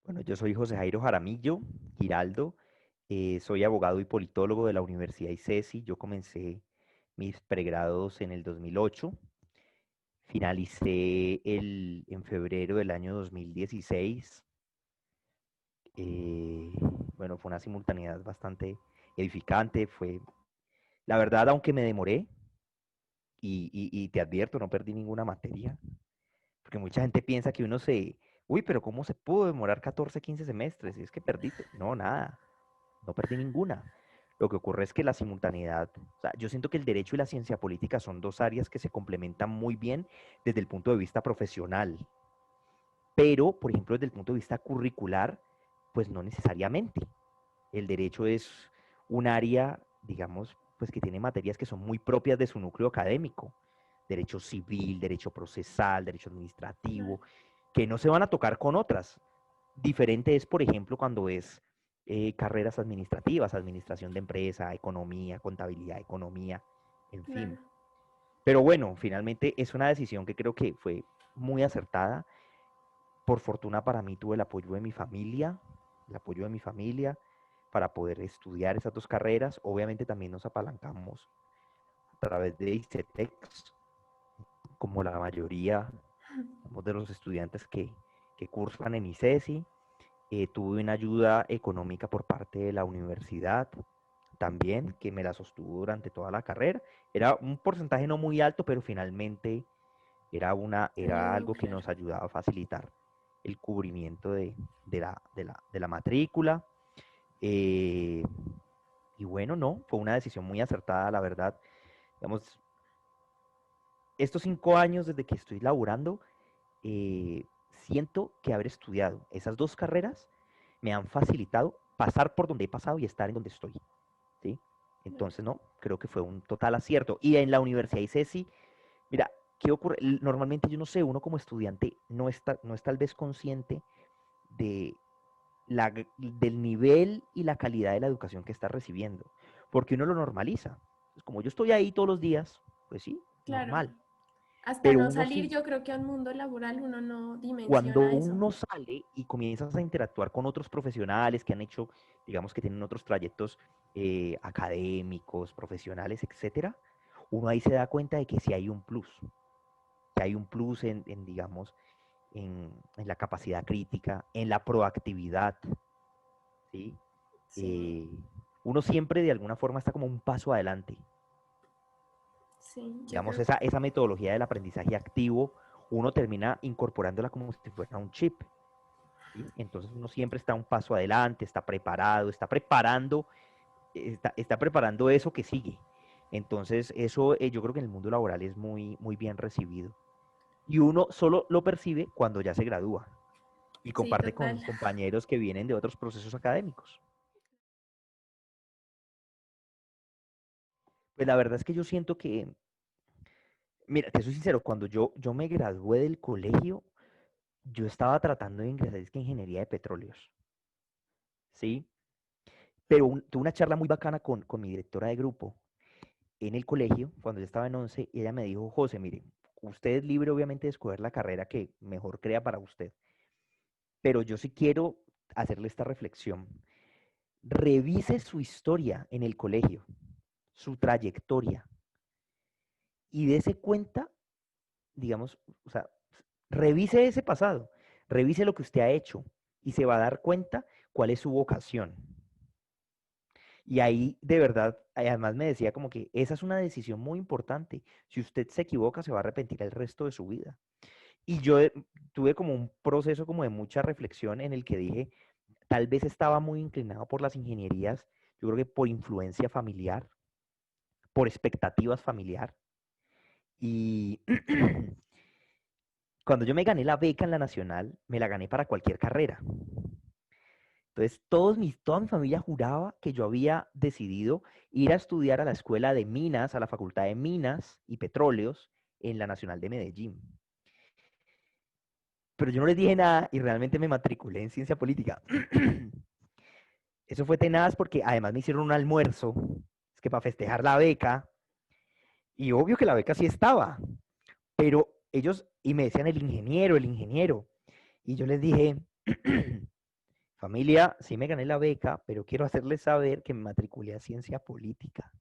Bueno, yo soy José Jairo Jaramillo Giraldo, soy abogado y politólogo de la Universidad ICESI. Yo comencé mis pregrados en el 2008, finalicé en febrero del año 2016. eh, bueno, fue una simultaneidad bastante edificante. La verdad, aunque me demoré, y te advierto, no perdí ninguna materia, porque mucha gente piensa que uy, pero ¿cómo se pudo demorar 14, 15 semestres? Y es que perdiste. No, nada. No perdí ninguna. Lo que ocurre es que la simultaneidad, o sea, yo siento que el derecho y la ciencia política son dos áreas que se complementan muy bien desde el punto de vista profesional, pero, por ejemplo, desde el punto de vista curricular, pues no necesariamente. El derecho es un área, digamos, pues que tiene materias que son muy propias de su núcleo académico. Derecho civil, derecho procesal, derecho Claro. administrativo, que no se van a tocar con otras. Diferente es, por ejemplo, cuando es carreras administrativas, administración de empresa, economía, contabilidad, economía, en fin. Claro. Pero bueno, finalmente es una decisión que creo que fue muy acertada. Por fortuna para mí tuve el apoyo de mi familia para poder estudiar esas dos carreras. Obviamente también nos apalancamos a través de ICETEX, como la mayoría, digamos, de los estudiantes que cursan en ICESI. Tuve una ayuda económica por parte de la universidad también, que me la sostuvo durante toda la carrera. Era un porcentaje no muy alto, pero finalmente Te era ayudó, algo que claro. nos ayudaba a facilitar el cubrimiento de la matrícula. Eh, y bueno, no, fue una decisión muy acertada, la verdad. Digamos, estos 5 años desde que estoy laburando, eh, siento que haber estudiado esas dos carreras me han facilitado pasar por donde he pasado y estar en donde estoy, ¿sí? Claro. Entonces, no, creo que fue un total acierto. Y en la Universidad ICESI, mira, ¿qué ocurre? Normalmente yo no sé, uno como estudiante no es tal vez consciente de del nivel y la calidad de la educación que está recibiendo, porque uno lo normaliza. Pues como yo estoy ahí todos los días, pues sí, Claro. normal. Hasta Pero no uno salir, sí, yo creo que a un mundo laboral uno no cuando dimensiona eso. uno sale y comienzas a interactuar con otros profesionales que han hecho, digamos que tienen otros trayectos académicos, profesionales, etcétera, uno ahí se da cuenta de que sí hay un plus, que hay un plus digamos, en la capacidad crítica, en la proactividad, ¿sí? Sí, Eh, Uno siempre de alguna forma está como un paso adelante. sí, yo Digamos, creo. esa metodología del aprendizaje activo, uno termina incorporándola como si fuera un chip, ¿sí? Entonces uno siempre está un paso adelante, está preparado, está preparando eso que sigue. Entonces, eso yo creo que en el mundo laboral es muy, muy bien recibido. Y uno solo lo percibe cuando ya se gradúa y Sí, comparte total. con compañeros que vienen de otros procesos académicos. Pues la verdad es que yo siento que, mira, te soy sincero, cuando yo me gradué del colegio, yo estaba tratando de ingresar es que ingeniería de petróleos, ¿sí? Pero tuve una charla muy bacana con mi directora de grupo en el colegio, cuando yo estaba en 11, y ella me dijo, José, mire, usted es libre obviamente de escoger la carrera que mejor crea para usted, pero yo sí quiero hacerle esta reflexión. Revise su historia en el colegio, su trayectoria, y dése cuenta, digamos, o sea, revise ese pasado, revise lo que usted ha hecho y se va a dar cuenta cuál es su vocación. Y ahí de verdad, además me decía como que esa es una decisión muy importante. Si usted se equivoca, se va a arrepentir el resto de su vida. Y yo tuve como un proceso como de mucha reflexión en el que dije, tal vez estaba muy inclinado por las ingenierías, yo creo que por influencia familiar, por expectativas familiar. Y cuando yo me gané la beca en la nacional, me la gané para cualquier carrera. Entonces, toda mi familia juraba que yo había decidido ir a estudiar a la escuela de minas, a la Facultad de Minas y Petróleos en la Nacional de Medellín. Pero yo no les dije nada y realmente me matriculé en ciencia política. Eso fue tenaz porque además me hicieron un almuerzo, es que para festejar la beca, y obvio que la beca sí estaba, pero ellos, y me decían el ingeniero, y yo les dije, Familia, sí me gané la beca, pero quiero hacerles saber que me matriculé a ciencia política.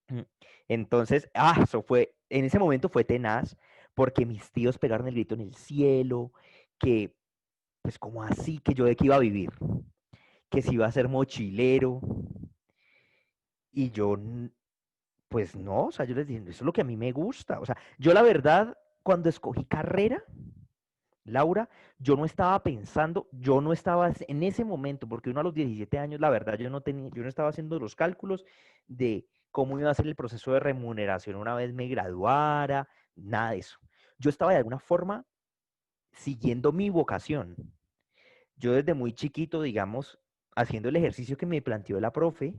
Mm. Entonces, eso fue, en ese momento fue tenaz, porque mis tíos pegaron el grito en el cielo, que, pues, como así, que yo de qué iba a vivir, que si iba a ser mochilero, y yo, pues no, o sea, yo les dije, eso es lo que a mí me gusta. O sea, yo la verdad, cuando escogí carrera, Laura, yo no estaba pensando, yo no estaba en ese momento, porque uno a los 17 años, la verdad, yo no estaba haciendo los cálculos de cómo iba a ser el proceso de remuneración una vez me graduara, nada de eso. Yo estaba de alguna forma siguiendo mi vocación. Yo desde muy chiquito, digamos, haciendo el ejercicio que me planteó la profe,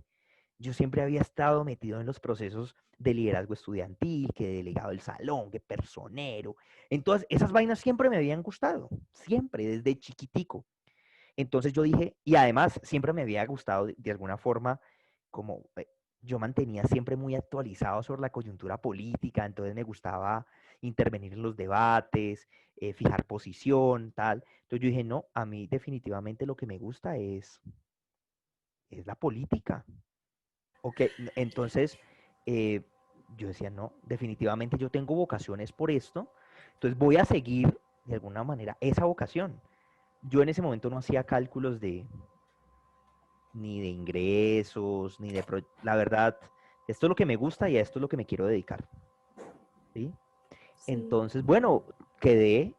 yo siempre había estado metido en los procesos de liderazgo estudiantil, que delegado del salón, que personero. Entonces, esas vainas siempre me habían gustado, siempre, desde chiquitico. Entonces yo dije, y además siempre me había gustado de alguna forma, como yo mantenía siempre muy actualizado sobre la coyuntura política, entonces me gustaba intervenir en los debates, fijar posición, tal. Entonces yo dije, no, a mí definitivamente lo que me gusta es la política. Ok, entonces eh, yo decía, no, definitivamente yo tengo vocaciones por esto, entonces voy a seguir de alguna manera esa vocación. Yo en ese momento no hacía cálculos ni de ingresos, ni de... La verdad, esto es lo que me gusta y a esto es lo que me quiero dedicar, ¿sí? Sí, Entonces, bueno, quedé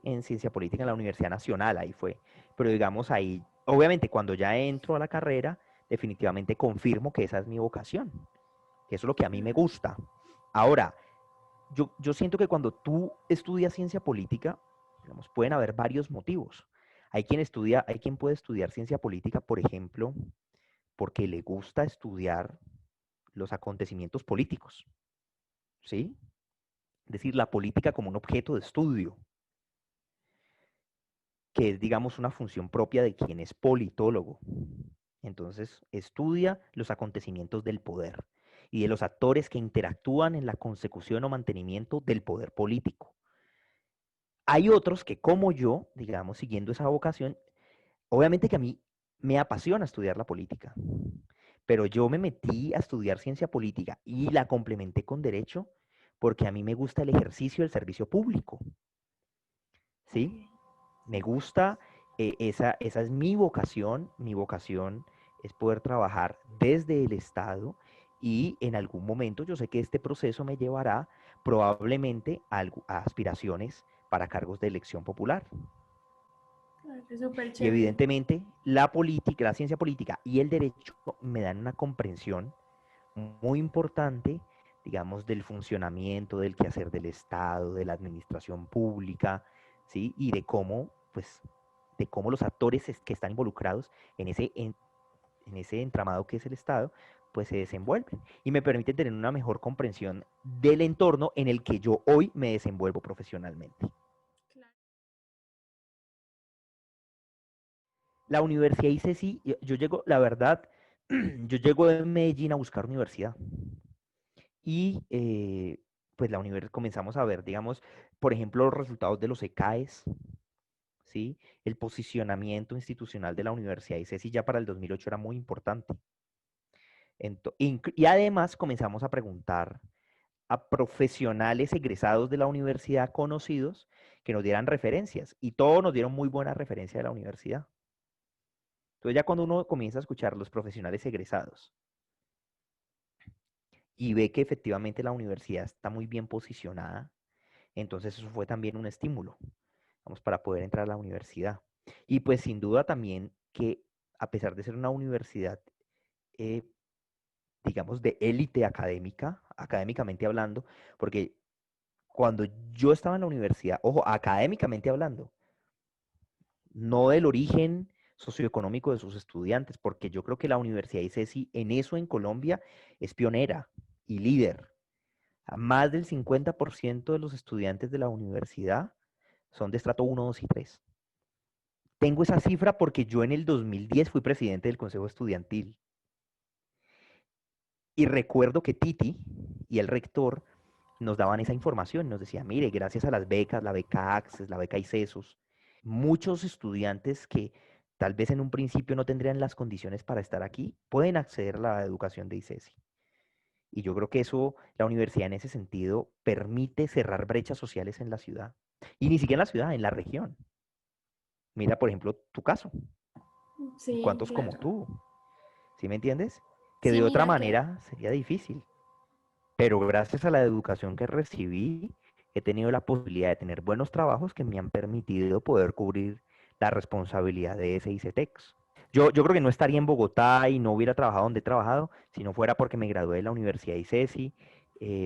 en ciencia política en la Universidad Nacional, ahí fue. Pero digamos ahí, obviamente cuando ya entro a la carrera, definitivamente confirmo que esa es mi vocación, que eso es lo que a mí me claro. gusta. Ahora, yo siento que cuando tú estudias ciencia política, digamos, pueden haber varios motivos. Hay quien puede estudiar ciencia política, por ejemplo, porque le gusta estudiar los acontecimientos políticos, ¿sí? Es decir, la política como un objeto de estudio, que es, digamos, una función propia de quien es politólogo. Entonces, estudia los acontecimientos del poder y de los actores que interactúan en la consecución o mantenimiento del poder político. Hay otros que, como yo, digamos, siguiendo esa vocación, obviamente que a mí me apasiona estudiar la política, pero yo me metí a estudiar ciencia política y la complementé con derecho porque a mí me gusta el ejercicio del servicio público, Ok, ¿sí? Me gusta, esa es mi vocación es poder trabajar desde el Estado y en algún momento yo sé que este proceso me llevará probablemente a aspiraciones para cargos de elección popular. claro, es súper Y chévere. evidentemente la política, la ciencia política y el derecho me dan una comprensión muy importante, digamos, del funcionamiento, del quehacer del Estado, de la administración pública, ¿sí? Y de cómo los actores que están involucrados en ese entramado que es el Estado, pues se desenvuelven y me permiten tener una mejor comprensión del entorno en el que yo hoy me desenvuelvo profesionalmente. Claro. La universidad ICESI, yo llego, la verdad, yo llego de Medellín a buscar universidad y pues comenzamos a ver, digamos, por ejemplo, los resultados de los ECAES, ¿sí? El posicionamiento institucional de la universidad ICESI ya para el 2008 era muy importante. Y además comenzamos a preguntar a profesionales egresados de la universidad conocidos que nos dieran referencias y todos nos dieron muy buena referencia de la universidad. Entonces ya cuando uno comienza a escuchar los profesionales egresados y ve que efectivamente la universidad está muy bien posicionada, entonces eso fue también un estímulo, vamos, para poder entrar a la universidad. Y pues sin duda también que a pesar de ser una universidad, eh, digamos, de élite académica, académicamente hablando, porque cuando yo estaba en la universidad, ojo, académicamente hablando, no del origen socioeconómico de sus estudiantes, porque yo creo que la Universidad ICESI en eso en Colombia es pionera y líder. Más del 50% de los estudiantes de la universidad son de estrato 1, 2 y 3. Tengo esa cifra porque yo en el 2010 fui presidente del Consejo Estudiantil y recuerdo que Titi y el rector nos daban esa información, nos decía, mire, gracias a las becas, la beca Access, la beca ICESOS, muchos estudiantes que tal vez en un principio no tendrían las condiciones para estar aquí, pueden acceder a la educación de ICESI. Y yo creo que eso, la universidad en ese sentido, permite cerrar brechas sociales en la ciudad. Y ni siquiera en la ciudad, en la región. Mira, por ejemplo, tu caso y Sí, cuántos como claro. tú. ¿Sí me entiendes? Que Sí, de otra mira que, manera sería difícil. Pero gracias a la educación que recibí, he tenido la posibilidad de tener buenos trabajos que me han permitido poder cubrir la responsabilidad de ese ICETEX. Yo creo que no estaría en Bogotá y no hubiera trabajado donde he trabajado si no fuera porque me gradué de la Universidad ICESI,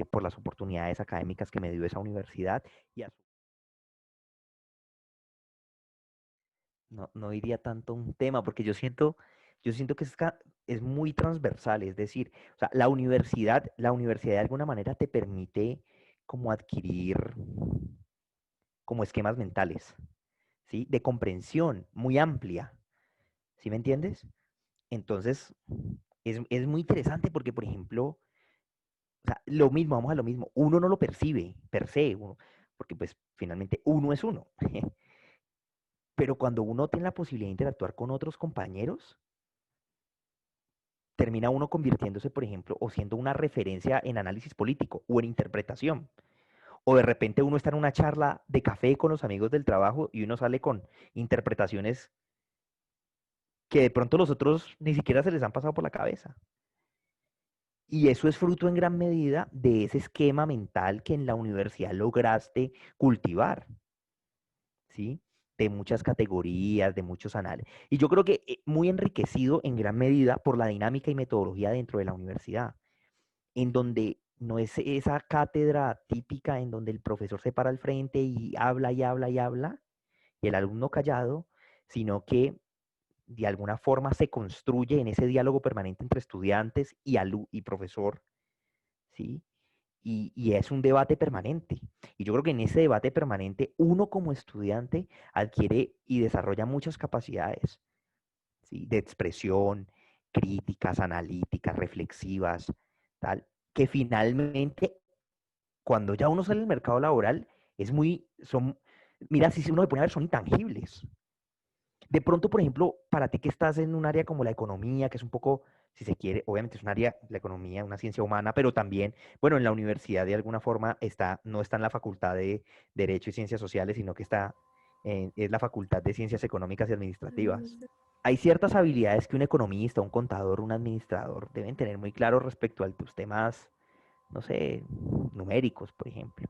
por las oportunidades académicas que me dio esa universidad. Y no iría tanto a un tema, porque yo siento que es muy transversal, es decir, o sea, la universidad de alguna manera te permite como adquirir como esquemas mentales, ¿sí? De comprensión muy amplia, ¿sí me entiendes? Entonces, es muy interesante porque, por ejemplo, o sea, lo mismo, vamos a lo mismo, uno no lo percibe per se, porque pues finalmente uno es uno, pero cuando uno tiene la posibilidad de interactuar con otros compañeros, termina uno convirtiéndose, por ejemplo, o siendo una referencia en análisis político o en interpretación. O de repente uno está en una charla de café con los amigos del trabajo y uno sale con interpretaciones que de pronto los otros ni siquiera se les han pasado por la cabeza. Y eso es fruto en gran medida de ese esquema mental que en la universidad lograste cultivar, ¿sí? De muchas categorías, de muchos análisis. Y yo creo que muy enriquecido en gran medida por la dinámica y metodología dentro de la universidad, en donde no es esa cátedra típica en donde el profesor se para al frente y habla y habla y habla, y el alumno callado, sino que de alguna forma se construye en ese diálogo permanente entre estudiantes y profesor, ¿sí? Y es un debate permanente. Y yo creo que en ese debate permanente uno como estudiante adquiere y desarrolla muchas capacidades, ¿sí? De expresión, críticas, analíticas, reflexivas, tal, que finalmente cuando ya uno sale al mercado laboral, mira, si uno se pone a ver, son intangibles. De pronto, por ejemplo, para ti que estás en un área como la economía, que es un poco, si se quiere, obviamente es un área, la economía, una ciencia humana, pero también, bueno, en la universidad de alguna forma no está en la facultad de Derecho y Ciencias Sociales, sino que es la facultad de Ciencias Económicas y Administrativas. Hay ciertas habilidades que un economista, un contador, un administrador deben tener muy claros respecto a tus temas, no sé, numéricos, por ejemplo.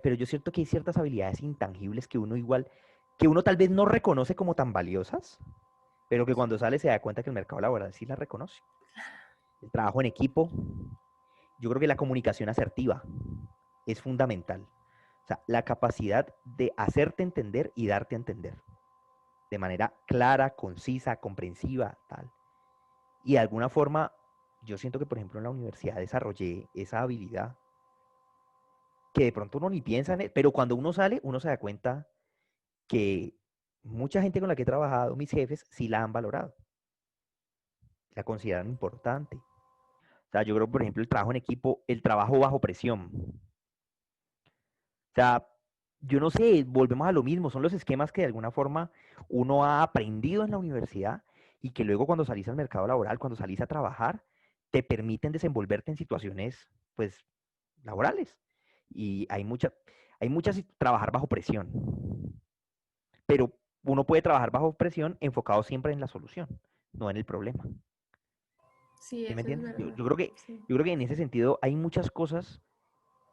Pero yo siento que hay ciertas habilidades intangibles que uno igual, que uno tal vez no reconoce como tan valiosas, pero que cuando sale se da cuenta que el mercado laboral sí las reconoce. El trabajo en equipo, yo creo que la comunicación asertiva es fundamental. O sea, la capacidad de hacerte entender y darte a entender de manera clara, concisa, comprensiva, tal. Y de alguna forma, yo siento que, por ejemplo, en la universidad desarrollé esa habilidad que de pronto uno ni piensa en él, pero cuando uno sale, uno se da cuenta que mucha gente con la que he trabajado, mis jefes, sí la han valorado, la consideran importante. O sea, yo creo, por ejemplo, el trabajo en equipo, el trabajo bajo presión. O sea, yo no sé, volvemos a lo mismo, son los esquemas que de alguna forma uno ha aprendido en la universidad y que luego cuando salís al mercado laboral, cuando salís a trabajar, te permiten desenvolverte en situaciones, pues, laborales. Y hay muchas, trabajar bajo presión, pero uno puede trabajar bajo presión enfocado siempre en la solución, no en el problema. Sí, ¿Sí me eso es entiendes? Yo, verdad. yo creo que, Sí. yo creo que en ese sentido hay muchas cosas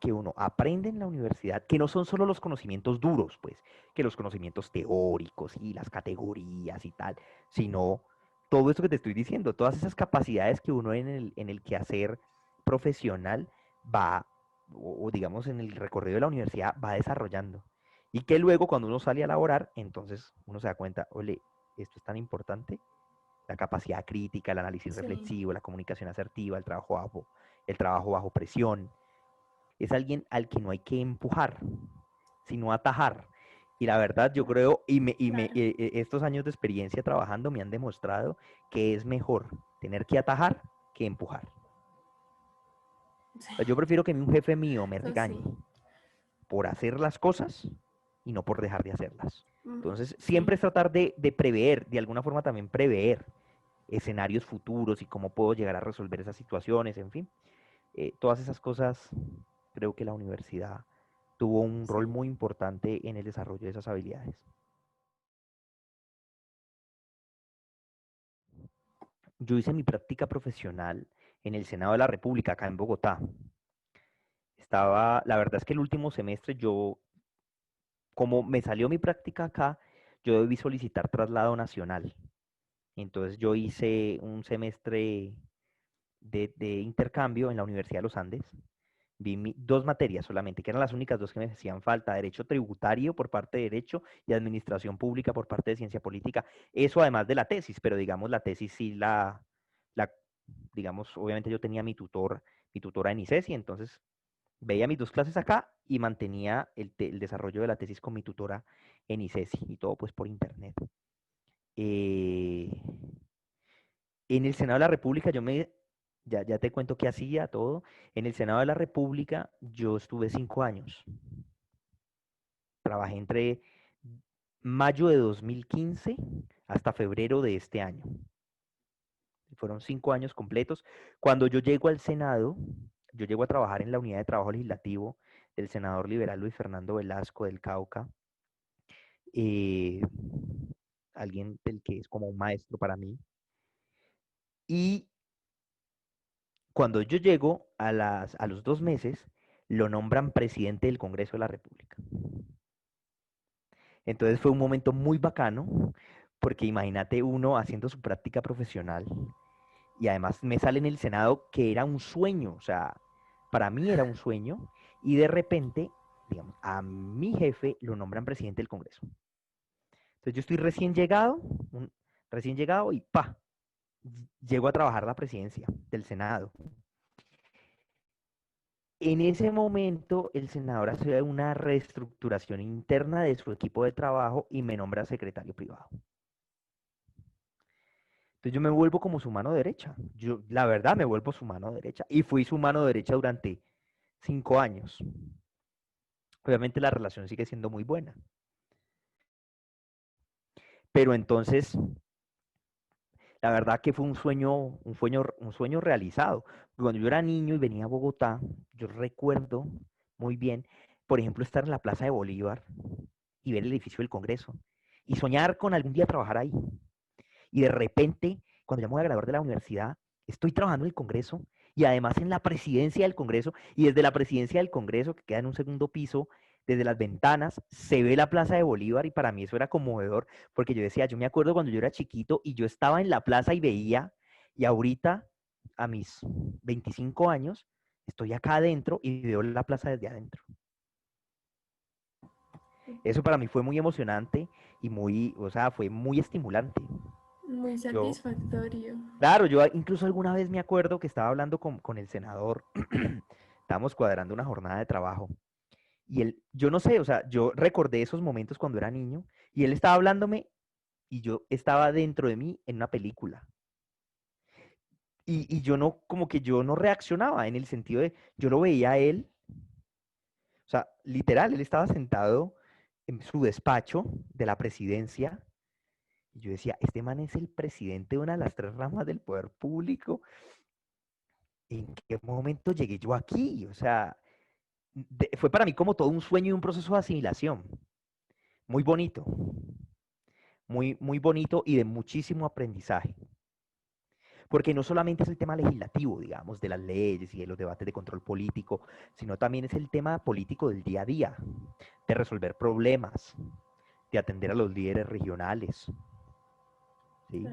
que uno aprende en la universidad, que no son solo los conocimientos duros, pues, que los conocimientos teóricos y las categorías y tal, sino todo esto que te estoy diciendo, todas esas capacidades que uno en el quehacer profesional va, o digamos en el recorrido de la universidad va desarrollando. Y que luego cuando uno sale a laborar, entonces uno se da cuenta, oye, esto es tan importante, la capacidad crítica, el análisis Sí. reflexivo, la comunicación asertiva, el trabajo bajo presión, es alguien al que no hay que empujar, sino atajar. Y la verdad, yo creo, Claro. estos años de experiencia trabajando me han demostrado que es mejor tener que atajar que empujar. O sea, yo prefiero que un jefe mío me Eso regañe sí. por hacer las cosas y no por dejar de hacerlas. Entonces, Sí. siempre es tratar de prever, de alguna forma también prever escenarios futuros y cómo puedo llegar a resolver esas situaciones, en fin. Todas esas cosas, creo que la universidad tuvo un rol Sí. muy importante en el desarrollo de esas habilidades. Yo hice mi práctica profesional en el Senado de la República, acá en Bogotá. La verdad es que el último semestre como me salió mi práctica acá, yo debí solicitar traslado nacional. Entonces yo hice un semestre de intercambio en la Universidad de los Andes. Vi dos materias solamente, que eran las únicas dos que me hacían falta: derecho tributario por parte de derecho y administración pública por parte de ciencia política. Eso además de la tesis, pero digamos la tesis sí la digamos, obviamente yo tenía mi tutora en ICESI, entonces veía mis dos clases acá y mantenía el desarrollo de la tesis con mi tutora en ICESI y todo pues por internet. Eh, en el Senado de la República ya te cuento qué hacía todo. En el Senado de la República yo estuve 5 años. Trabajé entre mayo de 2015 hasta febrero de este año. Fueron 5 años completos. Cuando yo llego al Senado, yo llego a trabajar en la unidad de trabajo legislativo del senador liberal Luis Fernando Velasco del Cauca, eh, alguien del que es como un maestro para mí. Y cuando yo llego a los 2 meses, lo nombran presidente del Congreso de la República. Entonces fue un momento muy bacano, porque imagínate uno haciendo su práctica profesional y además me sale en el Senado que era un sueño, o sea, para mí era un sueño, y de repente, digamos, a mi jefe lo nombran presidente del Congreso. Entonces yo estoy recién llegado y ¡pa! Llego a trabajar la presidencia del Senado. En ese momento, el senador hace una reestructuración interna de su equipo de trabajo y me nombra secretario privado. Entonces yo me vuelvo como su mano derecha. Yo, la verdad, me vuelvo su mano derecha. Y fui su mano derecha durante 5 años. Obviamente la relación sigue siendo muy buena. Pero entonces, la verdad que fue un sueño realizado. Cuando yo era niño y venía a Bogotá, yo recuerdo muy bien, por ejemplo, estar en la Plaza de Bolívar y ver el edificio del Congreso y soñar con algún día trabajar ahí. Y de repente, cuando ya me voy a graduar de la universidad, estoy trabajando en el Congreso y además en la presidencia del Congreso, y desde la presidencia del Congreso, que queda en un segundo piso, desde las ventanas se ve la Plaza de Bolívar, y para mí eso era conmovedor, porque yo decía, yo me acuerdo cuando yo era chiquito y yo estaba en la plaza y veía, y ahorita, a mis 25 años, estoy acá adentro y veo la plaza desde adentro. Eso para mí fue muy emocionante y o sea, fue muy estimulante. Muy Yo, satisfactorio. claro, yo incluso alguna vez me acuerdo que estaba hablando con el senador, estábamos cuadrando una jornada de trabajo, y él, yo no sé, o sea, yo recordé esos momentos cuando era niño, y él estaba hablándome, y yo estaba dentro de mí en una película. Y yo no, como que yo no reaccionaba en el sentido de, yo lo veía a él, o sea, literal, él estaba sentado en su despacho de la presidencia, y yo decía, este man es el presidente de una de las tres ramas del poder público. ¿En qué momento llegué yo aquí? O sea, fue para mí como todo un sueño y un proceso de asimilación. Muy bonito, muy bonito y de muchísimo aprendizaje. Porque no solamente es el tema legislativo, digamos, de las leyes y de los debates de control político, sino también es el tema político del día a día, de resolver problemas, de atender a los líderes regionales, ¿sí?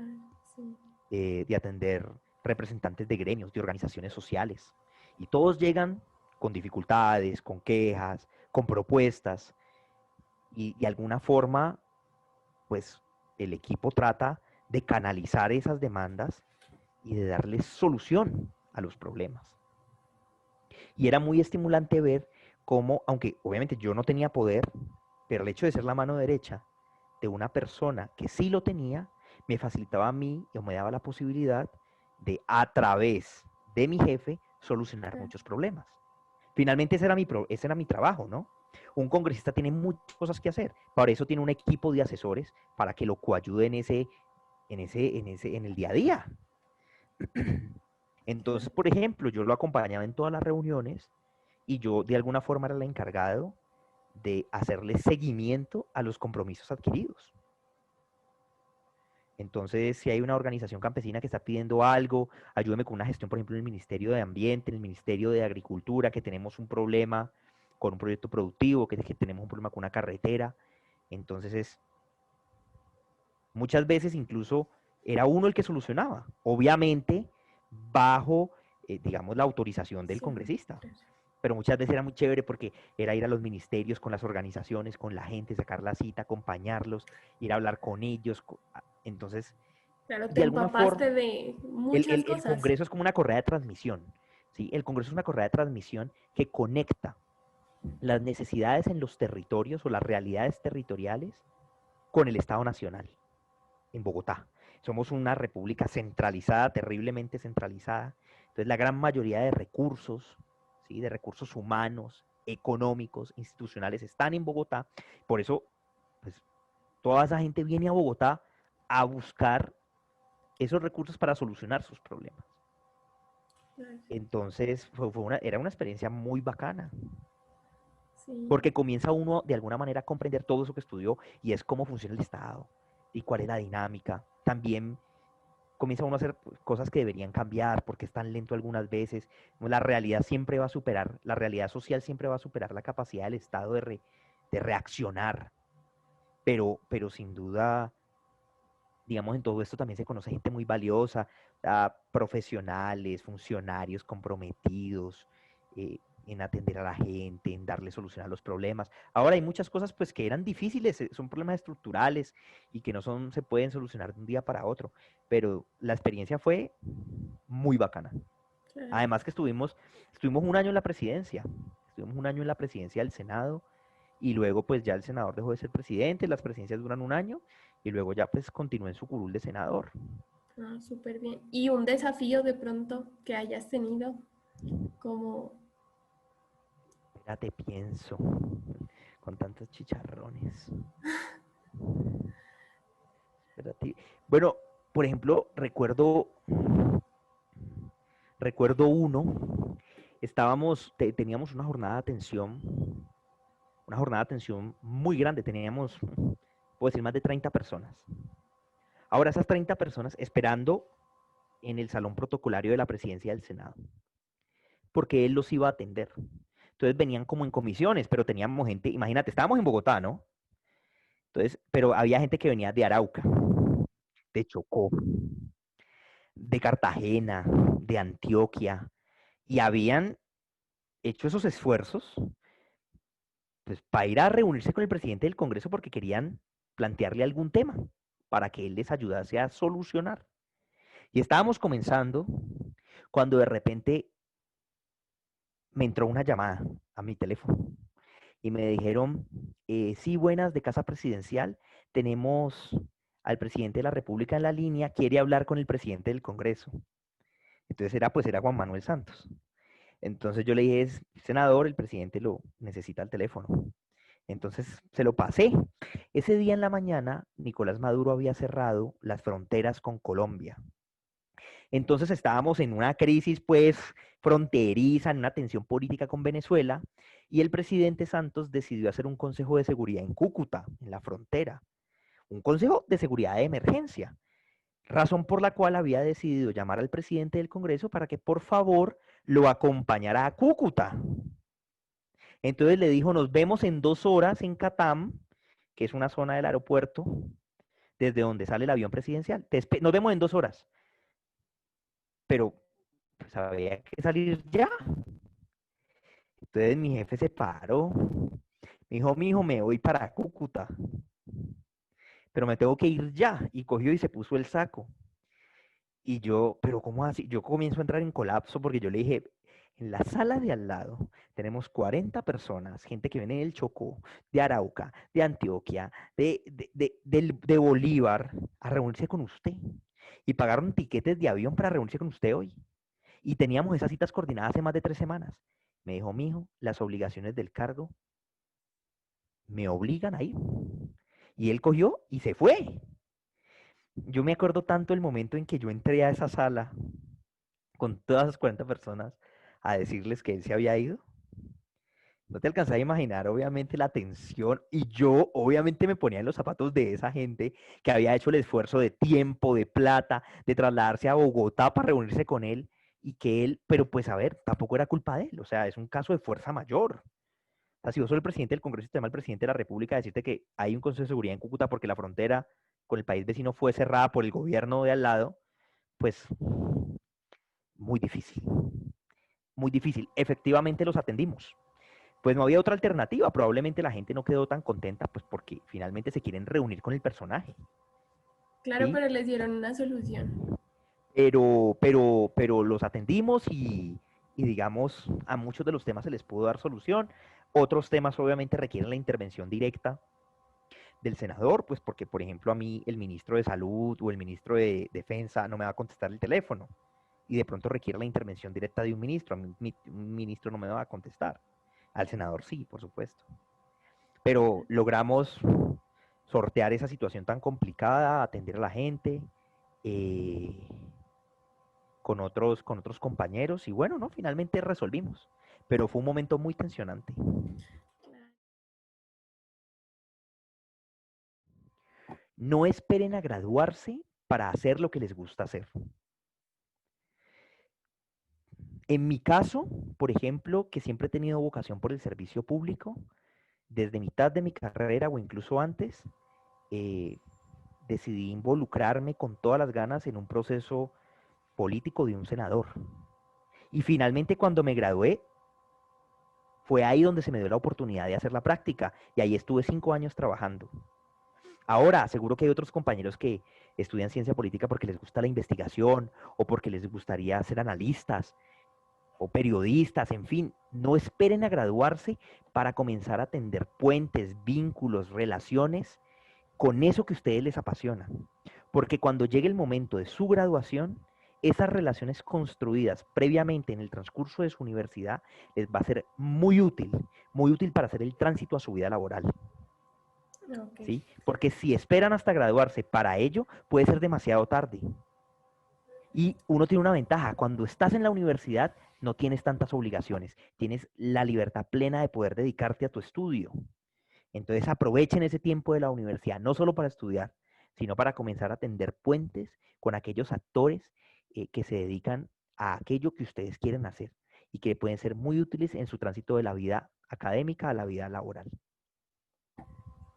Sí. De atender representantes de gremios, de organizaciones sociales. Y todos llegan con dificultades, con quejas, con propuestas, y de alguna forma, pues el equipo trata de canalizar esas demandas y de darles solución a los problemas. Y era muy estimulante ver cómo, aunque obviamente yo no tenía poder, pero el hecho de ser la mano derecha de una persona que sí lo tenía, me facilitaba a mí o me daba la posibilidad de, a través de mi jefe, solucionar muchos problemas. Finalmente ese era mi trabajo, ¿no? un congresista tiene muchas cosas que hacer. Para eso tiene un equipo de asesores para que lo coayude en el día a día. Entonces, por ejemplo, yo lo acompañaba en todas las reuniones y yo de alguna forma era el encargado de hacerle seguimiento a los compromisos adquiridos. Entonces, si hay una organización campesina que está pidiendo algo, ayúdeme con una gestión, por ejemplo, en el Ministerio de Ambiente, en el Ministerio de Agricultura, que tenemos un problema con un proyecto productivo, que tenemos un problema con una carretera. Entonces, muchas veces incluso era uno el que solucionaba, obviamente bajo, digamos, la autorización del Sí, congresista. claro. Pero muchas veces era muy chévere porque era ir a los ministerios con las organizaciones, con la gente, sacar la cita, acompañarlos, ir a hablar con ellos. Entonces, Claro, te de alguna forma, empapaste de muchas el cosas. Congreso es como una correa de transmisión, ¿sí? El Congreso es una correa de transmisión que conecta las necesidades en los territorios o las realidades territoriales con el Estado Nacional, en Bogotá. Somos una república centralizada, terriblemente centralizada. Entonces, la gran mayoría de recursos, ¿sí? De recursos humanos, económicos, institucionales, están en Bogotá. Por eso, pues, toda esa gente viene a Bogotá a buscar esos recursos para solucionar sus problemas. Claro. Entonces, era una experiencia muy bacana, Sí, porque comienza uno de alguna manera a comprender todo eso que estudió y es cómo funciona el Estado y cuál es la dinámica. También comienza uno a hacer cosas que deberían cambiar porque es tan lento algunas veces. La realidad siempre va a superar, la realidad social siempre va a superar la capacidad del Estado de reaccionar. Pero sin duda, digamos, en todo esto también se conoce gente muy valiosa, profesionales, funcionarios comprometidos en atender a la gente, en darle solución a los problemas. Ahora hay muchas cosas pues que eran difíciles, son problemas estructurales y que no se pueden solucionar de un día para otro, pero la experiencia fue muy bacana. claro. Además que estuvimos un año en la presidencia, estuvimos un año en la presidencia del Senado y luego pues ya el senador dejó de ser presidente, las presidencias duran un año y luego ya pues continuó en su curul de senador. Ah, súper bien. ¿Y un desafío de pronto que hayas tenido como... Espérate, pienso, con tantos chicharrones. Espérate. Bueno, por ejemplo, recuerdo uno, teníamos una jornada de atención muy grande, teníamos, puedo decir, más de 30 personas. Ahora esas 30 personas esperando en el salón protocolario de la presidencia del Senado, porque él los iba a atender. Entonces venían como en comisiones, pero teníamos gente, imagínate, estábamos en Bogotá, ¿no? Entonces, pero había gente que venía de Arauca, de Chocó, de Cartagena, de Antioquia, y habían hecho esos esfuerzos pues, para ir a reunirse con el presidente del Congreso porque querían plantearle algún tema para que él les ayudase a solucionar. Y estábamos comenzando cuando de repente me entró una llamada a mi teléfono y me dijeron, sí, buenas, de Casa Presidencial, tenemos al presidente de la República en la línea, quiere hablar con el presidente del Congreso. Entonces era Juan Manuel Santos. Entonces yo le dije, senador, el presidente lo necesita al teléfono. Entonces se lo pasé. Ese día en la mañana, Nicolás Maduro había cerrado las fronteras con Colombia. Entonces estábamos en una crisis pues fronteriza, en una tensión política con Venezuela, y el presidente Santos decidió hacer un consejo de seguridad en Cúcuta, en la frontera, un consejo de seguridad de emergencia, razón por la cual había decidido llamar al presidente del Congreso para que por favor lo acompañara a Cúcuta. Entonces le dijo, nos vemos en 2 horas en Catam, que es una zona del aeropuerto, desde donde sale el avión presidencial. Nos vemos en 2 horas. Pero pues había que salir ya. Entonces mi jefe se paró. Me dijo, mi hijo, me voy para Cúcuta. Pero me tengo que ir ya. Y cogió y se puso el saco. Y yo, pero ¿cómo así? Yo comienzo a entrar en colapso porque yo le dije, en la sala de al lado tenemos 40 personas, gente que viene del Chocó, de Arauca, de Antioquia, de Bolívar, a reunirse con usted. Y pagaron tiquetes de avión para reunirse con usted hoy. Y teníamos esas citas coordinadas hace más de 3 semanas. Me dijo, mijo, las obligaciones del cargo me obligan a ir. Y él cogió y se fue. Yo me acuerdo tanto el momento en que yo entré a esa sala con todas esas 40 personas a decirles que él se había ido. No te alcanzas a imaginar, obviamente, la tensión. Y yo, obviamente, me ponía en los zapatos de esa gente que había hecho el esfuerzo de tiempo, de plata, de trasladarse a Bogotá para reunirse con él. Y que él, pero pues a ver, tampoco era culpa de él. O sea, es un caso de fuerza mayor. O sea, si vos sos el presidente del Congreso y te llama el presidente de la República a decirte que hay un Consejo de Seguridad en Cúcuta porque la frontera con el país vecino fue cerrada por el gobierno de al lado, pues muy difícil. Muy difícil. Efectivamente los atendimos. Pues no había otra alternativa. Probablemente la gente no quedó tan contenta, pues porque finalmente se quieren reunir con el personaje, Claro, ¿sí? pero les dieron una solución. Pero los atendimos y digamos, a muchos de los temas se les pudo dar solución. Otros temas obviamente requieren la intervención directa del senador, pues porque, por ejemplo, a mí el ministro de Salud o el ministro de Defensa no me va a contestar el teléfono y de pronto requiere la intervención directa de un ministro. A mí un ministro no me va a contestar. Al senador sí, por supuesto. Pero logramos sortear esa situación tan complicada, atender a la gente eh, con otros compañeros y bueno, ¿no? Finalmente resolvimos. Pero fue un momento muy tensionante. No esperen a graduarse para hacer lo que les gusta hacer. En mi caso, por ejemplo, que siempre he tenido vocación por el servicio público, desde mitad de mi carrera o incluso antes, eh, decidí involucrarme con todas las ganas en un proceso político de un senador. Y finalmente cuando me gradué, fue ahí donde se me dio la oportunidad de hacer la práctica y ahí estuve 5 años trabajando. Ahora, seguro que hay otros compañeros que estudian ciencia política porque les gusta la investigación o porque les gustaría ser analistas o periodistas, en fin, no esperen a graduarse para comenzar a tender puentes, vínculos, relaciones con eso que a ustedes les apasiona. Porque cuando llegue el momento de su graduación, esas relaciones construidas previamente en el transcurso de su universidad les va a ser muy útil para hacer el tránsito a su vida laboral. Ok. ¿Sí? Porque si esperan hasta graduarse para ello, puede ser demasiado tarde. Y uno tiene una ventaja, cuando estás en la universidad no tienes tantas obligaciones, tienes la libertad plena de poder dedicarte a tu estudio. Entonces aprovechen ese tiempo de la universidad, no solo para estudiar, sino para comenzar a tender puentes con aquellos actores que se dedican a aquello que ustedes quieren hacer y que pueden ser muy útiles en su tránsito de la vida académica a la vida laboral.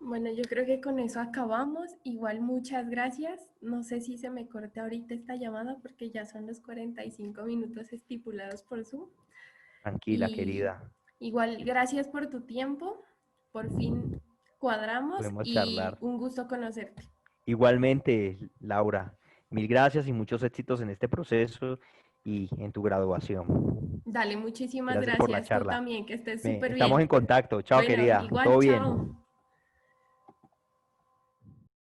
Bueno, yo creo que con eso acabamos. Igual muchas gracias. No sé si se me corta ahorita esta llamada porque ya son los 45 minutos estipulados por Zoom. Tranquila, Y querida, igual gracias por tu tiempo. Por fin cuadramos podemos y charlar. un gusto conocerte. Igualmente, Laura, mil gracias y muchos éxitos en este proceso y en tu graduación. Dale, muchísimas Gracias por la gracias. Tú charla. también, que estés súper Estamos en bien. contacto. Chao, Bueno, querida. igual, Todo bien. chao.